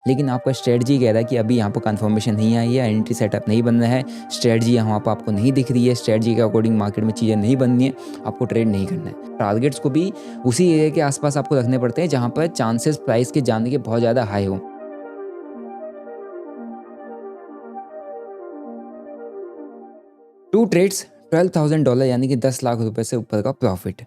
लेकिन आपका स्ट्रेटजी कह रहा है कि अभी यहाँ पर कंफर्मेशन नहीं आई है, एंट्री सेटअप नहीं बन रहा है, स्ट्रेटजी यहाँ पर आपको नहीं दिख रही है, स्ट्रेटजी के अकॉर्डिंग मार्केट में चीज़ें नहीं बननी है, आपको ट्रेड नहीं करना है। टारगेट्स को भी उसी एरिया के आसपास आपको रखने पड़ते हैं जहाँ पर चांसेस प्राइस के जाने के बहुत ज़्यादा हाई हो। 2 ट्रेड्स $12,000 यानी कि 10 लाख रुपए से ऊपर का प्रॉफिट,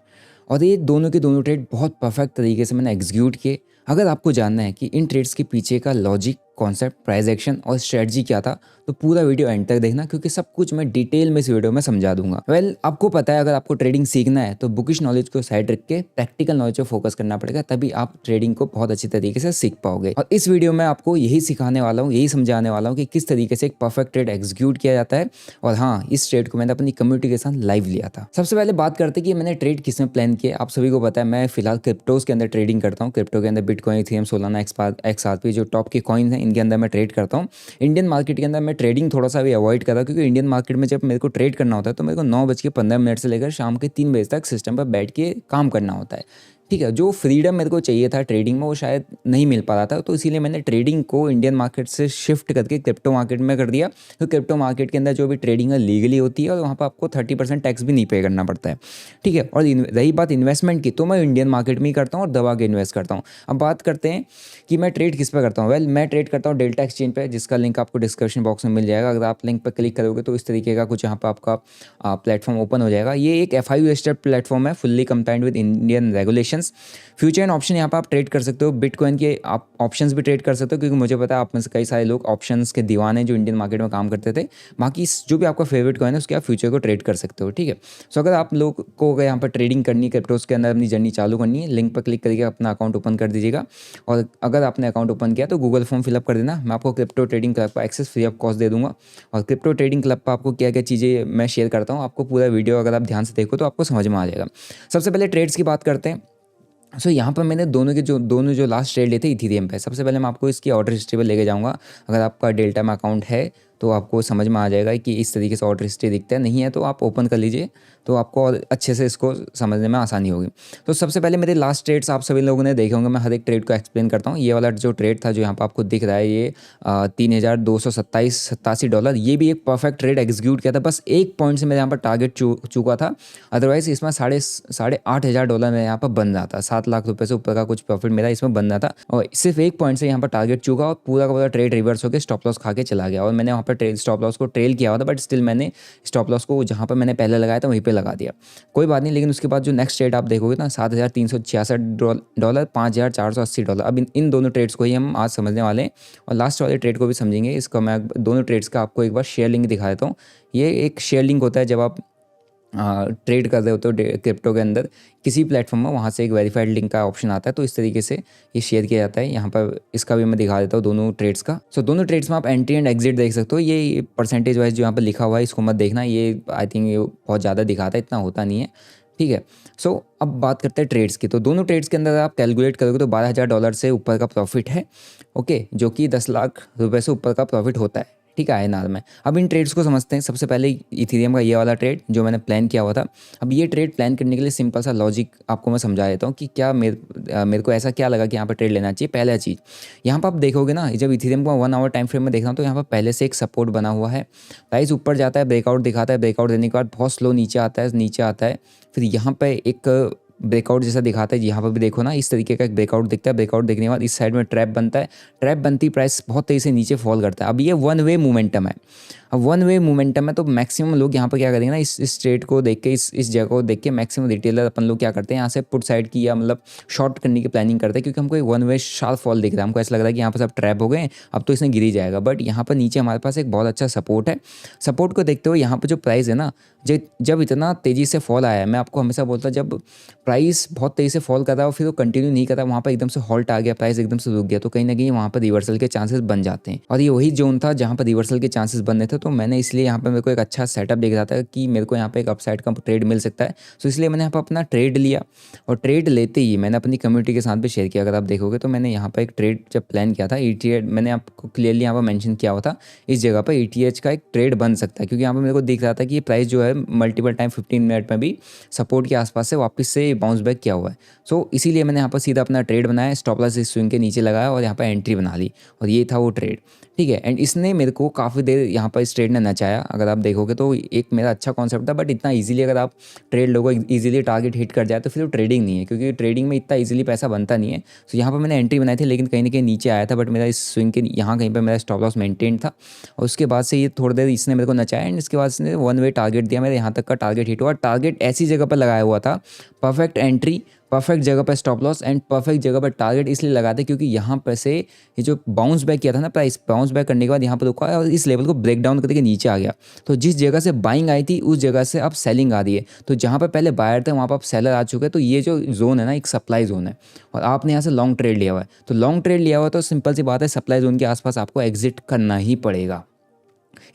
और ये दोनों के दोनों ट्रेड बहुत परफेक्ट तरीके से मैंने एग्जीक्यूट किए। अगर आपको जानना है कि इन ट्रेड्स के पीछे का लॉजिक, कॉन्सेप्ट, प्राइस एक्शन और स्ट्रेटजी क्या था, तो पूरा वीडियो एंड तक देखना, क्योंकि सब कुछ मैं डिटेल में इस वीडियो में समझा दूंगा। आपको पता है अगर आपको ट्रेडिंग सीखना है तो बुकिश नॉलेज को साइड रख के प्रैक्टिकल नॉलेज पे फोकस करना पड़ेगा, तभी आप ट्रेडिंग को बहुत अच्छी तरीके से सीख पाओगे। और इस वीडियो में आपको यही सिखाने वाला हूँ, यही समझाने वाला हूँ कि किस तरीके से एक परफेक्ट ट्रेड एग्जीक्यूट किया जाता है। और हाँ, इस ट्रेड को मैंने अपनी कम्युनिटी के साथ लाइव लिया था। सबसे पहले बात करते हैं कि मैंने ट्रेड किसमें प्लान किया। आप सभी को पता है मैं फिलहाल क्रिप्टोज के अंदर ट्रेडिंग करता हूँ। क्रिप्टो के अंदर बिटकॉइन, इथेरियम, सोलाना, XRP जो टॉप के कॉइन हैं, इनके अंदर मैं ट्रेड करता हूँ। इंडियन मार्केट के अंदर मैं ट्रेडिंग थोड़ा सा भी अवॉइड कर रहा हूँ, क्योंकि इंडियन मार्केट में जब मेरे को ट्रेड करना होता है तो मेरे को 9:15 से लेकर शाम के 3 बजे तक सिस्टम पर बैठ के काम करना होता है। ठीक है, जो फ्रीडम मेरे को चाहिए था ट्रेडिंग में वो शायद नहीं मिल पा रहा था, तो इसीलिए मैंने ट्रेडिंग को इंडियन मार्केट से शिफ्ट करके क्रिप्टो मार्केट में कर दिया। तो क्रिप्टो मार्केट के अंदर जो भी ट्रेडिंग है लीगली होती है, और वहाँ पर आपको 30% टैक्स भी नहीं पे करना पड़ता है। ठीक है, और रही बात इन्वेस्टमेंट की, तो मैं इंडियन मार्केट में ही करता हूँ और दबा के इन्वेस्ट करता हूँ। अब बात करते हैं कि मैं ट्रेड किस पे करता हूँ। मैं ट्रेड करता हूँ डेल्टा एक्सचेंज पे, जिसका लिंक आपको डिस्क्रिप्शन बॉक्स में मिल जाएगा। अगर आप लिंक पर क्लिक करोगे तो इस तरीके का कुछ यहाँ पर आपका प्लेटफॉर्म ओपन हो जाएगा। ये एक FIU रजिस्टर्ड प्लेटफॉर्म है, fully compliant with Indian regulations. Future and option यहाँ पर आप ट्रेड कर सकते हो, बिटकॉइन के आप ऑप्शंस भी ट्रेड कर सकते हो, क्योंकि मुझे पता है आप में से कई सारे लोग ऑप्शंस के दीवाने जो इंडियन मार्केट में काम करते थे। बाकी जो भी आपका फेवरेट कॉइन है उसके आप फ्यूचर को ट्रेड कर सकते हो। ठीक है, सो अगर आप लोग को अगर यहाँ पर ट्रेडिंग करनी है, क्रिप्टोज के अंदर अपनी जर्नी चालू करनी है, लिंक पर क्लिक करके अपना अकाउंट ओपन कर दीजिएगा। और अगर आपने अकाउंट ओपन किया तो गूगल फॉर्म फिलअप कर देना। मैं आपको क्रिप्टो ट्रेडिंग क्लब का एक्सेस फ्री ऑफ कॉस्ट दे दूंगा। और क्रिप्टो ट्रेडिंग क्लब पर आपको क्या क्या चीज़ें मैं शेयर करता हूँ, आपको पूरा वीडियो अगर आप ध्यान से देखो तो आपको समझ में आ जाएगा। सबसे पहले ट्रेड्स की बात करते हैं। यहाँ पर मैंने दोनों जो लास्ट ट्रेड लिए थे इथीरियम पे। सबसे पहले मैं आपको इसकी ऑर्डर हिस्ट्री पर लेके जाऊँगा। अगर आपका डेल्टा में अकाउंट है तो आपको समझ में आ जाएगा कि इस तरीके से ऑर्डर हिस्ट्री दिखता है। नहीं है तो आप ओपन कर लीजिए, तो आपको और अच्छे से इसको समझने में आसानी होगी। तो सबसे पहले मेरे लास्ट ट्रेड्स आप सभी लोगों ने देखे होंगे, मैं हर एक ट्रेड को एक्सप्लेन करता हूँ। ये वाला जो ट्रेड था जो यहाँ पर आपको दिख रहा है, ये $3,227.87, ये भी एक परफेक्ट ट्रेड एग्जीक्यूट किया था। बस एक पॉइंट से मेरे यहाँ पर टारगेट चुका था, अदरवाइज इसमें $8,500 मेरे यहाँ पर बन रहा था। 7 लाख रुपये से ऊपर का कुछ प्रॉफिट मेरा इसमें बन रहा था, और सिर्फ एक पॉइंट से यहाँ पर टारगेट चुका और पूरा का पूरा ट्रेड रिवर्स होकर स्टॉप लॉस खा के चला गया। और मैंने वहाँ पर स्टॉप लॉस को ट्रेल किया हुआ था, बट स्टिल मैंने स्टॉप लॉस को जहाँ पर मैंने पहले लगाया था वहीं पे लगा दिया। कोई बात नहीं, लेकिन उसके बाद जो नेक्स्ट ट्रेड आप देखोगे ना, $7,366, $5,480। अब इन दोनों ट्रेड्स को ही हम आज समझने वाले हैं, और लास्ट वाले ट्रेड को भी समझेंगे। इसका मैं दोनों ट्रेड्स का आपको एक बार शेयर लिंक दिखा देता हूँ। ये एक शेयर लिंक होता है जब आप ट्रेड कर रहे होते हो क्रिप्टो के अंदर किसी प्लेटफॉर्म में, वहाँ से एक वेरीफाइड लिंक का ऑप्शन आता है, तो इस तरीके से ये शेयर किया जाता है। यहाँ पर इसका भी मैं दिखा देता हूँ दोनों ट्रेड्स का। दोनों ट्रेड्स में आप एंट्री एंड एग्जिट देख सकते हो। ये परसेंटेज वाइज जो यहाँ पर लिखा हुआ है इसको मत देखना, ये आई थिंक ये बहुत ज़्यादा दिखाता है, इतना होता नहीं है। ठीक है, अब बात करते हैं ट्रेड्स की। तो दोनों ट्रेड्स के अंदर आप कैलकुलेट करोगे तो $12,000 से ऊपर का प्रॉफिट है। ओके, जो कि 10 लाख रुपए से ऊपर का प्रॉफिट होता है। ठीक है, INR में। अब इन ट्रेड्स को समझते हैं। सबसे पहले इथेरियम का ये वाला ट्रेड जो मैंने प्लान किया हुआ था। अब ये ट्रेड प्लान करने के लिए सिंपल सा लॉजिक आपको मैं समझा देता हूँ कि क्या मेरे को ऐसा क्या लगा कि यहाँ पर ट्रेड लेना चाहिए। पहला चीज़, यहाँ पर आप देखोगे ना, जब इथेरियम को 1 आवर टाइम फ्रेम में देखना तो यहाँ पर पहले से एक सपोर्ट बना हुआ है। प्राइस ऊपर जाता है, ब्रेकआउट दिखाता है, ब्रेकआउट देने के बाद बहुत स्लो नीचे आता है। फिर यहाँ पर एक ब्रेकआउट जैसा दिखाता है। यहाँ पर भी देखो ना, इस तरीके का एक ब्रेकआउट दिखता है। ब्रेकआउट देखने के बाद इस साइड में ट्रैप बनता है। ट्रैप बनती प्राइस बहुत तेज़ी से नीचे फॉल करता है। अब ये 1 वे मोमेंटम है। अब 1 वे मोमेंटम है तो मैक्सिमम लोग यहाँ पर क्या करेंगे ना, इस ट्रेड को देख के, इस जगह को देख के मैक्सिमम रिटेलर अपन लोग क्या करते हैं, यहाँ से पुट साइड की या मतलब शॉर्ट करने की प्लानिंग करते हैं, क्योंकि हमको एक 1 वे शार्प फॉल दिख रहा है। हमको ऐसा लग रहा है कि यहाँ पर सब ट्रैप हो गए, अब तो इसने गिर ही जाएगा। बट यहाँ पर नीचे हमारे पास एक बहुत अच्छा सपोर्ट है। सपोर्ट को देखते हुए यहाँ पर जो प्राइस है ना, जब इतना तेज़ी से फॉल आया है, मैं आपको हमेशा बोलता जब प्राइस बहुत तेज़ी से फॉल कर रहा है और फिर वो कंटिन्यू नहीं कर रहा, वहाँ पर एकदम से हॉल्ट आ गया, प्राइस एकदम से रुक गया, तो कहीं ना कहीं वहाँ पर रिवर्सल के चांसेस बन जाते हैं। और ये वही जोन था जहाँ पर रिवर्सल के चांसेस बन रहे थे। तो मैंने इसलिए यहाँ पे मेरे को एक अच्छा सेटअप दिख रहा था कि मेरे को यहाँ पे एक अपसाइड का ट्रेड मिल सकता है। सो इसलिए मैंने यहाँ पर अपना ट्रेड लिया और ट्रेड लेते ही मैंने अपनी कम्युनिटी के साथ भी शेयर किया। अगर आप देखोगे तो मैंने यहाँ पर एक ट्रेड जब प्लान किया था ETH, मैंने आपको क्लियरली यहाँ पर मेंशन किया हुआ था इस जगह पर ETH का एक ट्रेड बन सकता है, क्योंकि यहाँ पर मेरे को दिख रहा था कि ये प्राइस जो है मल्टीपल टाइम 15 मिनट में भी सपोर्ट के आसपास से वापस से बाउंस बैक किया हुआ है। सो इसीलिए मैंने यहाँ पर सीधा अपना ट्रेड बनाया, स्टॉप लॉस इस स्विंग के नीचे लगाया और यहाँ पर एंट्री बना ली और ये था वो ट्रेड। ठीक है, एंड इसने मेरे को काफ़ी देर यहाँ पर इस ट्रेड ने नचाया। अगर आप देखोगे तो एक मेरा अच्छा कॉन्सेप्ट था, बट इतना इजीली अगर आप ट्रेड लोगो इजीली टारगेट हिट कर जाए तो फिर वो ट्रेडिंग नहीं है, क्योंकि ट्रेडिंग में इतना इजीली पैसा बनता नहीं है। सो यहाँ पर मैंने एंट्री बनाई थी, लेकिन कहीं ना कहीं नीचे आया था, बट मेरा इस स्विंग के यहाँ कहीं पर मेरा स्टॉप लॉस मेंटेन था। और उसके बाद से ये थोड़ी देर इसने मेरे को नचाया एंड इसके बाद इसने वन वे टारगेट दिया, मेरे यहाँ तक का टारगेट हिट हुआ। टारगेट ऐसी जगह पर लगाया हुआ था, परफेक्ट एंट्री, परफेक्ट जगह पर स्टॉप लॉस एंड परफेक्ट जगह पर टारगेट इसलिए लगाते क्योंकि यहाँ पर से ये जो बाउंस बैक किया था ना प्राइस, बाउंस बैक करने के बाद यहाँ पर रुका और इस लेवल को ब्रेक डाउन करके नीचे आ गया। तो जिस जगह से बाइंग आई थी उस जगह से अब सेलिंग आ रही है। तो जहाँ पर पहले बायर थे वहाँ पर अब सेलर आ चुके हैं। तो ये जो जोन है ना एक सप्लाई जोन है और आपने यहाँ से लॉन्ग ट्रेड लिया हुआ है। तो लॉन्ग ट्रेड लिया हुआ तो सिंपल सी बात है, सप्लाई जोन के आसपास आपको एग्जिट करना ही पड़ेगा।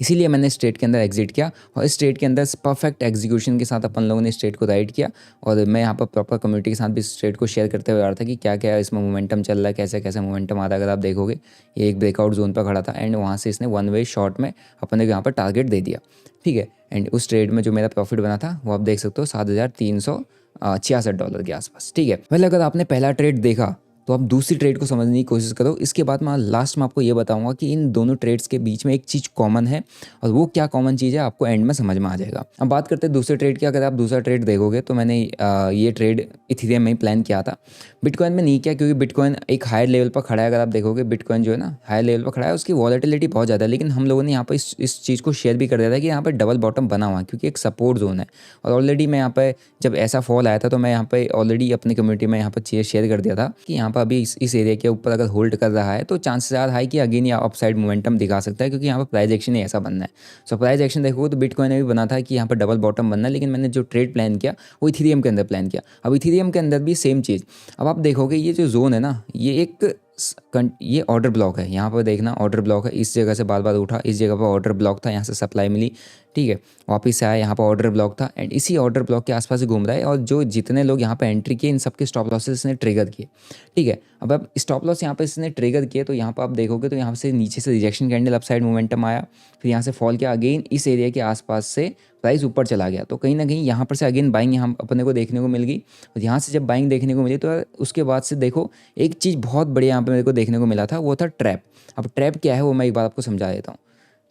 इसीलिए मैंने इस ट्रेड के अंदर एग्जिट किया और इस ट्रेड के अंदर परफेक्ट एग्जीक्यूशन के साथ अपन लोगों ने इस ट्रेड को राइड किया। और मैं यहाँ पर प्रॉपर कम्युनिटी के साथ भी इस ट्रेड को शेयर करते हुए आ रहा था कि क्या क्या इसमें मोमेंटम चल रहा है, कैसे कैसे मोमेंटम आ रहा है। अगर आप देखोगे ये एक ब्रेकआउट जोन पर खड़ा था एंड वहाँ से इसने वन वे शॉर्ट में अपने यहाँ पर टारगेट दे दिया। ठीक है, एंड उस ट्रेड में जो मेरा प्रॉफिट बना था वो आप देख सकते हो $7,366 के आसपास। ठीक है, वेल अगर आपने पहला ट्रेड देखा तो आप दूसरी ट्रेड को समझने की कोशिश करो। इसके बाद मैं लास्ट में आपको ये बताऊंगा कि इन दोनों ट्रेड्स के बीच में एक चीज़ कॉमन है और वो क्या कॉमन चीज़ है आपको एंड में समझ में आ जाएगा। अब बात करते हैं दूसरे ट्रेड की। अगर आप दूसरा ट्रेड देखोगे तो मैंने ये ट्रेड इथेरियम में ही प्लान किया था, बिटकॉइन में नहीं किया, क्योंकि बिटकॉइन एक हायर लेवल पर खड़ा है। अगर आप देखोगे बिटकॉइन जो है ना हायर लेवल पर खड़ा है, उसकी वॉलेटिलिटी बहुत ज़्यादा है। लेकिन हम लोगों ने यहाँ पर इस चीज़ को शेयर भी कर दिया था कि यहाँ पर डबल बॉटम बना हुआ है, क्योंकि एक सपोर्ट जोन है। और ऑलरेडी मैं यहाँ पर जब ऐसा फॉल आया था तो मैं यहाँ पर ऑलरेडी अपनी कम्युनिटी में यहाँ पर चीज़ शेयर कर दिया था कि यहाँ पर अभी इस एरिया के ऊपर अगर होल्ड कर रहा है तो चांसेस ज़्यादा है कि अगेन या अपसाइड मोमेंटम दिखा सकता है, क्योंकि यहाँ पर प्राइस एक्शन ही ऐसा बनना है। सो प्राइस एक्शन देखोगे तो बिटकॉइन में भी बना था कि यहाँ पर डबल बॉटम बनना है, लेकिन मैंने जो ट्रेड प्लान किया वो इथेरियम के अंदर प्लान किया। अब इथेरियम के अंदर भी सेम चीज़। अब आप देखोगे ये जो जोन है ना ये ऑर्डर ब्लॉक है। यहाँ पर देखना ऑर्डर ब्लॉक है, इस जगह से बार बार उठा, इस जगह पर ऑर्डर ब्लॉक था, यहाँ से सप्लाई मिली। ठीक है, वापस से आया, यहाँ पर ऑर्डर ब्लॉक था एंड इसी ऑर्डर ब्लॉक के आसपास घूम रहा है। और जो जितने लोग यहाँ पर एंट्री किए इन सबके स्टॉप लॉसेस इसने ट्रिगर किए। ठीक है, अब स्टॉप लॉस यहाँ पर इसने ट्रिगर किए तो यहाँ पर आप देखोगे तो यहाँ से नीचे से रिजेक्शन कैंडल अपसाइड मोमेंटम आया, फिर यहाँ से फॉल किया, अगेन इस एरिया के आसपास से प्राइस ऊपर चला गया। तो कहीं ना कहीं यहाँ पर से अगेन बाइंग यहाँ अपने को देखने को मिल गई। और यहाँ से जब बाइंग देखने को मिली तो उसके बाद से देखो एक चीज़ बहुत बढ़िया यहाँ पे मेरे को देखने को मिला था, वो था ट्रैप। अब ट्रैप क्या है वो मैं एक बार आपको समझा देता हूँ।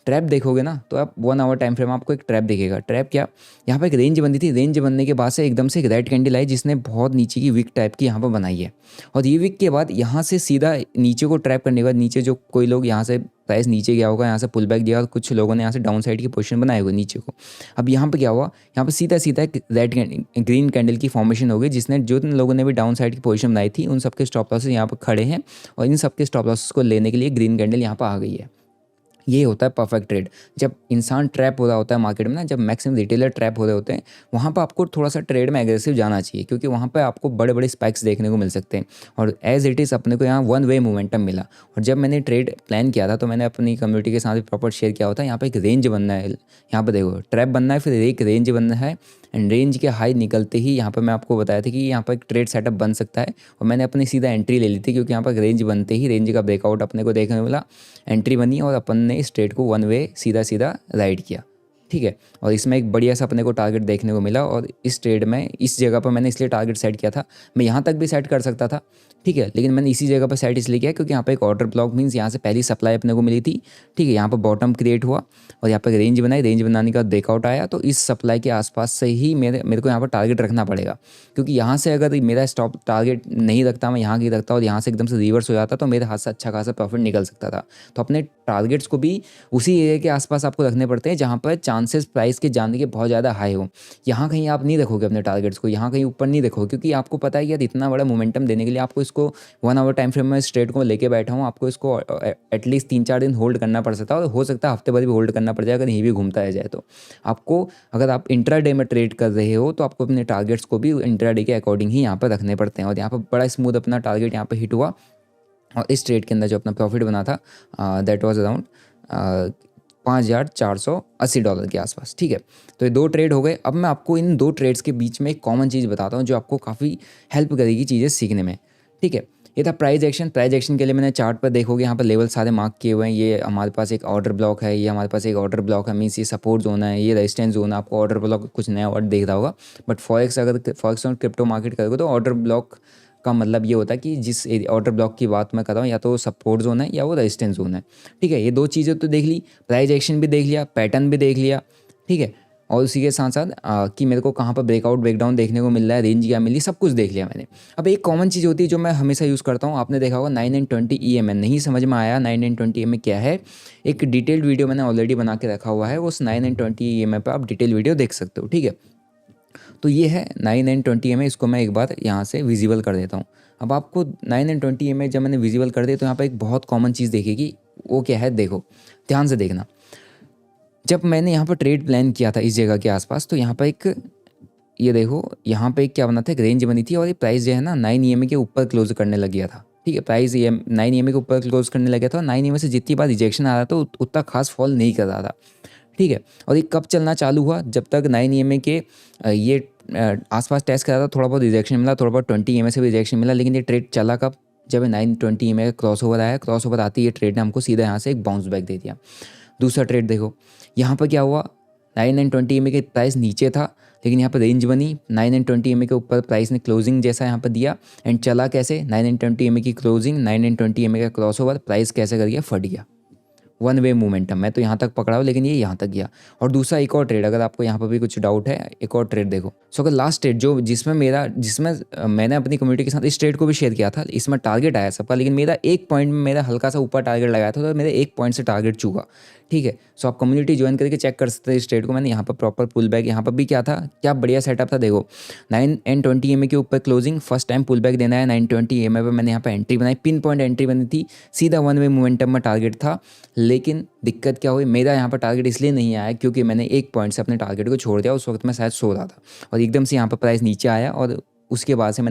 ट्रैप देखोगे ना तो आप 1 आवर टाइम फ्रेम आपको एक ट्रैप दिखेगा। ट्रैप क्या, यहाँ पर एक रेंज बनी थी, रेंज बनने के बाद से एकदम से एक रेड कैंडल आई जिसने बहुत नीचे की विक टाइप की यहाँ पर बनाई है। और ये विक के बाद यहाँ से सीधा नीचे को ट्रैप करने के बाद नीचे जो कोई लोग यहाँ से प्राइस नीचे गया होगा, यहाँ से पुल बैक दिया और कुछ लोगों ने यहाँ से डाउन साइड की पोजीशन बनाए हुए नीचे को। अब यहाँ पे क्या हुआ, यहाँ पे सीधा सीधा एक ग्रीन कैंडल की फॉर्मेशन हो गई, जिसने जो लोगों ने भी डाउन साइड की पोजीशन बनाई थी उन सबके स्टॉप लॉसेस यहाँ पर खड़े हैं और इन सबके स्टॉप लॉसेस को लेने के लिए ग्रीन कैंडल यहाँ पर आ गई है। ये होता है परफेक्ट ट्रेड। जब इंसान ट्रैप हो रहा होता है मार्केट में ना, जब मैक्सिमम रिटेलर ट्रैप हो रहे होते हैं, वहाँ पर आपको थोड़ा सा ट्रेड में एग्रेसिव जाना चाहिए, क्योंकि वहाँ पर आपको बड़े बड़े स्पाइक्स देखने को मिल सकते हैं। और एज इट इज़ अपने को यहाँ वन वे मोमेंटम मिला। और जब मैंने ट्रेड प्लान किया था तो मैंने अपनी कम्युनिटी के साथ भी प्रॉपर शेयर किया होता है। यहाँ पर एक रेंज बनना है, यहाँ पर देखो ट्रैप बनना है, फिर एक रेंज बनना है एंड रेंज के हाई निकलते ही यहाँ पर मैं आपको बताया था कि यहाँ पर एक ट्रेड सेटअप बन सकता है। और मैंने अपनी सीधा एंट्री ले ली थी, क्योंकि यहाँ पर रेंज बनते ही रेंज का ब्रेकआउट अपने को देखने को मिला, एंट्री बनी और अपन ने इस ट्रेड को वन वे सीधा सीधा राइड किया। ठीक है, और इसमें एक बढ़िया सा अपने को टारगेट देखने को मिला। और इस ट्रेड में इस जगह पर मैंने इसलिए टारगेट सेट किया था, मैं यहाँ तक भी सेट कर सकता था, ठीक है, लेकिन मैंने इसी जगह पर सेट इसलिए किया क्योंकि यहाँ पे एक ऑर्डर ब्लॉक मीन्स यहाँ से पहली सप्लाई अपने को मिली थी। ठीक है, यहाँ पर बॉटम क्रिएट हुआ और यहाँ पर रेंज बनाई, रेंज बनाने का ब्रेकआउट आया। तो इस सप्लाई के आसपास से ही मेरे को यहाँ पर टारगेट रखना पड़ेगा, क्योंकि यहाँ से अगर मेरा स्टॉप टारगेट नहीं रखता, मैं यहाँ की रखता और यहाँ से एकदम से रिवर्स हो जाता तो मेरे हाथ से अच्छा खासा प्रॉफिट निकल सकता था। तो अपने टारगेट्स को भी उसी एरिया के आसपास आपको रखने पड़ते हैं जहाँ पर चांसेस प्राइस के जाने के बहुत ज़्यादा हाई हो। यहाँ कहीं आप नहीं रखोगे अपने टारगेट्स को, यहाँ कहीं ऊपर नहीं रखोगे, क्योंकि आपको पता है यार इतना बड़ा मोमेंटम देने के लिए आपको इसको 1 आवर टाइम फ्रेम में इस ट्रेड को लेके बैठा हूँ, आपको इसको एटलीस्ट 3-4 दिन होल्ड करना पड़ सकता है, और हो सकता है हफ्ते भर भी होल्ड करना पड़ जाए अगर यहीं भी घूमता है जाए। तो आपको अगर आप इंट्राडे में ट्रेड कर रहे हो तो आपको अपने टारगेट्स को भी इंट्राडे के अकॉर्डिंग ही यहाँ पर रखने पड़ते हैं। और यहाँ पर बड़ा स्मूथ अपना टारगेट यहाँ पर हिट हुआ और इस ट्रेड के अंदर जो अपना प्रॉफिट बना था दैट वाज अराउंड $5,480 के आसपास। ठीक है, तो ये 2 ट्रेड हो गए। अब मैं आपको इन 2 ट्रेड्स के बीच में एक कॉमन चीज़ बताता हूँ जो आपको काफ़ी हेल्प करेगी चीज़ें सीखने में। ठीक है, ये था प्राइस एक्शन। प्राइस एक्शन के लिए मैंने चार्ट पर देखोगे यहाँ पर लेवल सारे मार्क किए हुए हैं। ये हमारे पास एक ऑर्डर ब्लॉक है, ये हमारे पास एक ऑर्डर ब्लॉक है, मीन्स ये सपोर्ट जोन है, ये रेजिस्टेंस जोन है। आपको ऑर्डर ब्लॉक कुछ नया वर्ड देख रहा होगा, बट फॉरेक्स और क्रिप्टो मार्केट करोगे तो ऑर्डर ब्लॉक का मतलब ये होता है कि जिस ऑर्डर ब्लॉक की बात मैं कर रहा हूँ या तो सपोर्ट जोन है या वो रेजिस्टेंस जोन है। ठीक है, ये 2 चीज़ें तो देख ली, प्राइस एक्शन भी देख लिया, पैटर्न भी देख लिया। ठीक है, और उसी के साथ साथ कि मेरे को कहाँ पर ब्रेकआउट ब्रेकडाउन देखने को मिल रहा है, रेंज क्या मिली, सब कुछ देख लिया मैंने। अब एक कॉमन चीज़ होती है जो मैं हमेशा यूज़ करता हूँ, आपने देखा होगा 9 एंड 20 EMA। नहीं समझ में आया 9 एंड 20 EMA क्या है, एक डिटेल्ड वीडियो मैंने ऑलरेडी बना के रखा हुआ है, उस 9 एंड 20 EMA पर आप डिटेल वीडियो देख सकते हो। ठीक है, तो ये है 9 एंड 20 EMA। इसको मैं एक बार यहाँ से विजिबल कर देता हूँ। अब आपको 9 एंड 20 EMA जब मैंने विजिबल कर दिया तो यहाँ पर एक बहुत कॉमन चीज़ देखेगी, वो क्या है, देखो ध्यान से देखना। जब मैंने यहाँ पर ट्रेड प्लान किया था इस जगह के आसपास, तो यहाँ पर एक ये देखो यहाँ पे क्या बना था, एक रेंज बनी थी और ये प्राइस जो है ना 9 EMA के ऊपर क्लोज करने लग गया था। ठीक है, प्राइस 9 EMA के ऊपर क्लोज करने लग गया था और 9 EMA से जितनी बार रिजेक्शन आ रहा था उतना खास फॉल नहीं कर रहा था। ठीक है, और ये कब चलना चालू हुआ, जब तक 9 EMA के ये आसपास टेस्ट कर रहा था, थोड़ा बहुत रिजेक्शन मिला, थोड़ा बहुत 20 EMA से भी रिजेक्शन मिला, लेकिन ये ट्रेड चला कब, जब 920 EMA का क्रॉस ओवर आया। क्रॉस ओवर आती ये ट्रेड ने हमको सीधा यहाँ से एक बाउंस बैक दे दिया। दूसरा ट्रेड देखो, यहाँ पर क्या हुआ, 9 एंड 20 EMA के प्राइस नीचे था, लेकिन यहाँ पर रेंज बनी, 9 एंड 20 EMA के ऊपर प्राइस ने क्लोजिंग जैसा यहाँ पर दिया एंड चला कैसे, 9 एंड 20 EMA की क्लोजिंग, 9 एंड 20 EMA का क्रॉस ओवर, प्राइस कैसे कर गया, फट गया। 1 वे मोमेंटम। मैं तो यहाँ तक पकड़ा हूँ लेकिन ये यहाँ तक गया। और दूसरा एक और ट्रेड, अगर आपको यहाँ पर भी कुछ डाउट है, एक और ट्रेड देखो। सो अगर लास्ट ट्रेड जो जिसमें मैंने अपनी कम्युनिटी के साथ इस ट्रेड को भी शेयर किया था, इसमें टारगेट आया सबका, लेकिन मेरा एक पॉइंट में मेरा हल्का सा ऊपर टारगेट लगाया था, तो मेरे एक पॉइंट से टारगेट चूका। ठीक है, सो आप कम्युनिटी ज्वाइन करके चेक कर सकते हैं इस ट्रेड को। मैंने यहाँ पर प्रॉपर पुल बैक, यहाँ पर भी क्या था, क्या बढ़िया सेटअप था। देखो 9 एंड 20 EMA के ऊपर closing, first time pull back देना है 920 EMA पर, मैंने यहाँ पर एंट्री बनाई, पिन पॉइंट एंट्री बनी थी, सीधा 1 वे मोमेंटम में टारगेट था। लेकिन दिक्कत क्या हुई, मेरा यहाँ पर टारगेट इसलिए नहीं आया क्योंकि मैंने एक पॉइंट से अपने टारगेट को छोड़ दिया। उस वक्त मैं शायद सो रहा था और एकदम से यहाँ पर प्राइस नीचे आया और उसके बाद से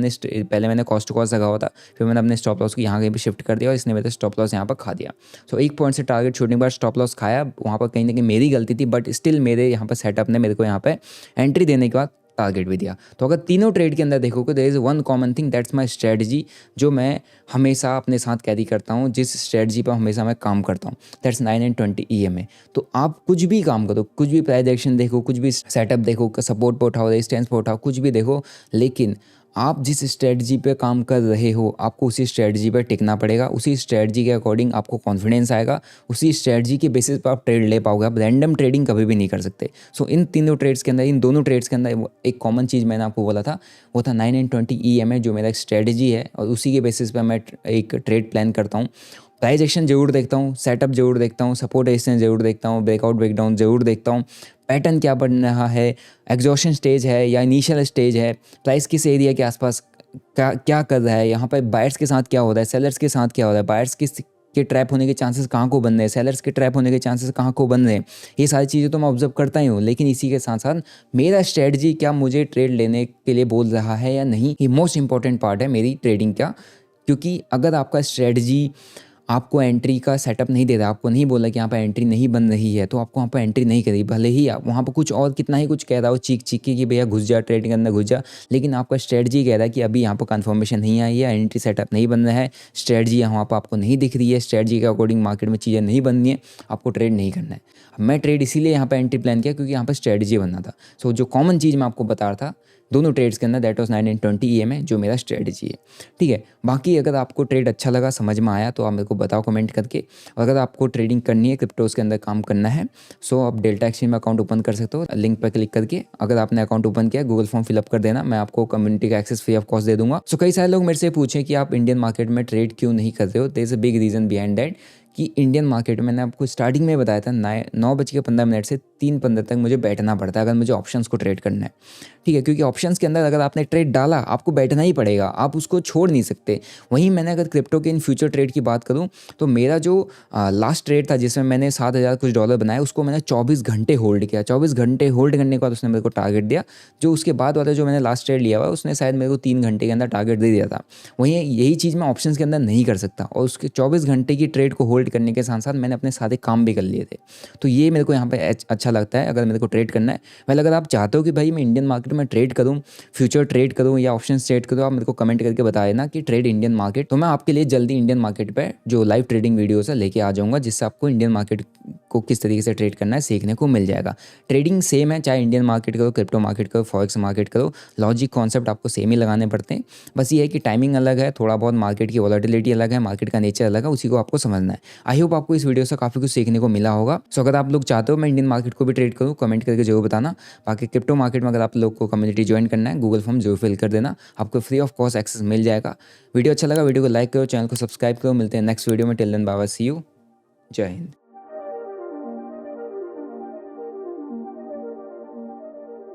पहले मैंने कॉस्ट टू कॉस्ट लगा हुआ था, फिर मैंने अपने स्टॉप लॉस को यहाँ कहीं पे शिफ्ट कर दिया और इसने मेरे स्टॉप लॉस यहाँ पर खा दिया। सो एक पॉइंट से टारगेट छोड़ने के बाद स्टॉप लॉस खाया, वहाँ पर कहीं ना कहीं मेरी गलती थी, बट स्टिल मेरे यहाँ पर सेटअप ने मेरे को यहाँ पर एंट्री देने के बाद टारगेट भी दिया। तो अगर तीनों ट्रेड के अंदर देखोगे, there is one common thing, that's my strategy, जो मैं हमेशा अपने साथ कैरी करता हूँ, जिस स्ट्रेटजी पर हमेशा मैं काम करता हूँ, दैट्स 9 एंड 20 EMA। तो आप कुछ भी काम करो, कुछ भी प्राइस एक्शन देखो, कुछ भी सेटअप देखो, सपोर्ट पर उठाओ, रेजिस्टेंस पर उठाओ, कुछ भी देखो, लेकिन आप जिस स्ट्रेटजी पे काम कर रहे हो आपको उसी स्ट्रेटजी पे टिकना पड़ेगा। उसी स्ट्रेटजी के अकॉर्डिंग आपको कॉन्फिडेंस आएगा, उसी स्ट्रेटजी के बेसिस पर आप ट्रेड ले पाओगे। आप रैंडम ट्रेडिंग कभी भी नहीं कर सकते। सो इन तीनों ट्रेड्स के अंदर, इन दोनों ट्रेड्स के अंदर एक कॉमन चीज़ मैंने आपको बोला था, वो था 9 एंड 20 EMA, जो मेरा एक स्ट्रेटजी है और उसी के बेसिस पर मैं एक ट्रेड प्लान करता हूँ। प्राइस एक्शन जरूर देखता हूँ, सेटअप जरूर देखता हूँ, सपोर्ट रेजिस्टेंस जरूर देखता हूँ, ब्रेकआउट ब्रेकडाउन जरूर देखता हूँ, पैटर्न क्या बन रहा है, एग्जॉशन स्टेज है या इनिशियल स्टेज है, प्राइस किस एरिया के आसपास क्या कर रहा है, यहाँ पर बायर्स के साथ क्या हो रहा है, सेलर्स के साथ क्या हो रहा है, बायर्स के ट्रैप होने के चांसेस कहाँ को बन रहे हैं, सेलर्स के ट्रैप होने के चांसेस कहाँ को बन रहे हैं, ये सारी चीज़ें तो मैं ऑब्जर्व करता ही हूँ। लेकिन इसी के साथ साथ मेरा स्ट्रेटजी क्या मुझे ट्रेड लेने के लिए बोल रहा है या नहीं, ये मोस्ट इंपॉर्टेंट पार्ट है मेरी ट्रेडिंग का। क्योंकि अगर आपका स्ट्रेटजी आपको एंट्री का सेटअप नहीं दे रहा, आपको नहीं बोला कि यहाँ पर एंट्री नहीं बन रही है, तो आपको वहाँ पर एंट्री नहीं करी, भले ही आप वहाँ पर कुछ और कितना ही कुछ कह रहा हो, चीख के कि भैया घुस जा, ट्रेडिंग के अंदर घुस जा, लेकिन आपका स्ट्रेटजी कह रहा है कि अभी यहाँ पर कन्फर्मेशन नहीं आई है, एंट्री सेटअप नहीं बन रहा है, स्ट्रेटजी यहाँ पर आपको नहीं दिख रही है, स्ट्रेटजी के अकॉर्डिंग मार्केट में चीज़ें नहीं बन रही हैं, आपको ट्रेड नहीं करना है। मैं ट्रेड इसीलिए यहाँ पर एंट्री प्लान किया क्योंकि यहाँ पर स्ट्रेटजी बनना था। सो जो कॉमन चीज़ मैं आपको बता रहा था दोनों ट्रेड्स के अंदर, दैट वाज 9 एंड 20 EMA, जो मेरा स्ट्रेटजी है। ठीक है, बाकी अगर आपको ट्रेड अच्छा लगा, समझ में आया, तो आप मेरे को बताओ कमेंट करके। और अगर आपको ट्रेडिंग करनी है, क्रिप्टोज के अंदर काम करना है, सो आप डेल्टा एक्सचेंज में अकाउंट ओपन कर सकते हो, लिंक पर क्लिक करके। अगर आपने अकाउंट ओपन किया, गूगल फॉर्म फिलअप कर देना, मैं आपको कम्युनिटी का एक्सेस फ्री ऑफ कॉस्ट दे दूंगा। सो कई सारे लोग मेरे से पूछें कि आप इंडियन मार्केट में ट्रेड क्यों नहीं कर रहे हो। There is a big reason behind that कि इंडियन मार्केट में, मैंने आपको स्टार्टिंग में बताया था 9:15 से 3-15 तक मुझे बैठना पड़ता है अगर मुझे ऑप्शंस को ट्रेड करना है, ठीक है, क्योंकि ऑप्शंस के अंदर अगर आपने ट्रेड डाला आपको बैठना ही पड़ेगा, आप उसको छोड़ नहीं सकते। वहीं मैंने अगर क्रिप्टो के इन फ्यूचर ट्रेड की बात करूँ तो मेरा जो लास्ट ट्रेड था जिसमें मैंने 7,000 कुछ डॉलर बनाए, उसको मैंने 24 घंटे होल्ड किया। 24 घंटे होल्ड करने के बाद उसने मेरे को टारगेट दिया। जो उसके बाद वाला जो मैंने लास्ट ट्रेड लिया हुआ उसने शायद मेरे को 3 घंटे के अंदर टारगेट दे दिया था। वहीं यही चीज़ मैं ऑप्शंस के अंदर नहीं कर सकता, और उसके 24 घंटे की ट्रेड को होल्ड करने के साथ साथ मैंने अपने सारे काम भी कर लिए थे। तो ये मेरे को यहाँ पे अच्छा लगता है अगर मेरे को ट्रेड करना है। वेल अगर आप चाहते हो कि भाई मैं इंडियन मार्केट में ट्रेड करूँ, फ्यूचर ट्रेड करूँ या ऑप्शन ट्रेड करूँ, आप मेरे को कमेंट करके बता देना कि ट्रेड इंडियन मार्केट, तो मैं आपके लिए जल्दी इंडियन मार्केट पे जो लाइव ट्रेडिंग वीडियोस है लेके आ जाऊँगा, जिससे आपको इंडियन मार्केट को किस तरीके से ट्रेड करना है सीखने को मिल जाएगा। ट्रेडिंग सेम है, चाहे इंडियन मार्केट करो, क्रिप्टो मार्केट करो, फॉरेक्स मार्केट करो, लॉजिक कॉन्सेप्ट आपको सेम ही लगाने पड़ते हैं। बस ये है कि टाइमिंग अलग है, थोड़ा बहुत मार्केट की वॉलेटिलिटी अलग है, मार्केट का नेचर अलग है, उसी को आपको समझना है। आई होप आपको इस वीडियो से काफ़ी कुछ सीखने को मिला होगा। सो अगर आप लोग चाहते हो मैं इंडियन मार्केट को भी ट्रेड करूँ, कमेंट करके जरूर बताना। बाकी क्रिप्टो मार्केट में अगर आप लोग को कम्युनिटी ज्वाइन करना है, गूगल फॉर्म जरूर फिल कर देना, आपको फ्री ऑफ कॉस्ट एक्सेस मिल जाएगा। वीडियो अच्छा लगा वीडियो को लाइक करो, चैनल को सब्सक्राइब करो। मिलते हैं नेक्स्ट वीडियो में। Till then bye bye, see you, जय हिंद।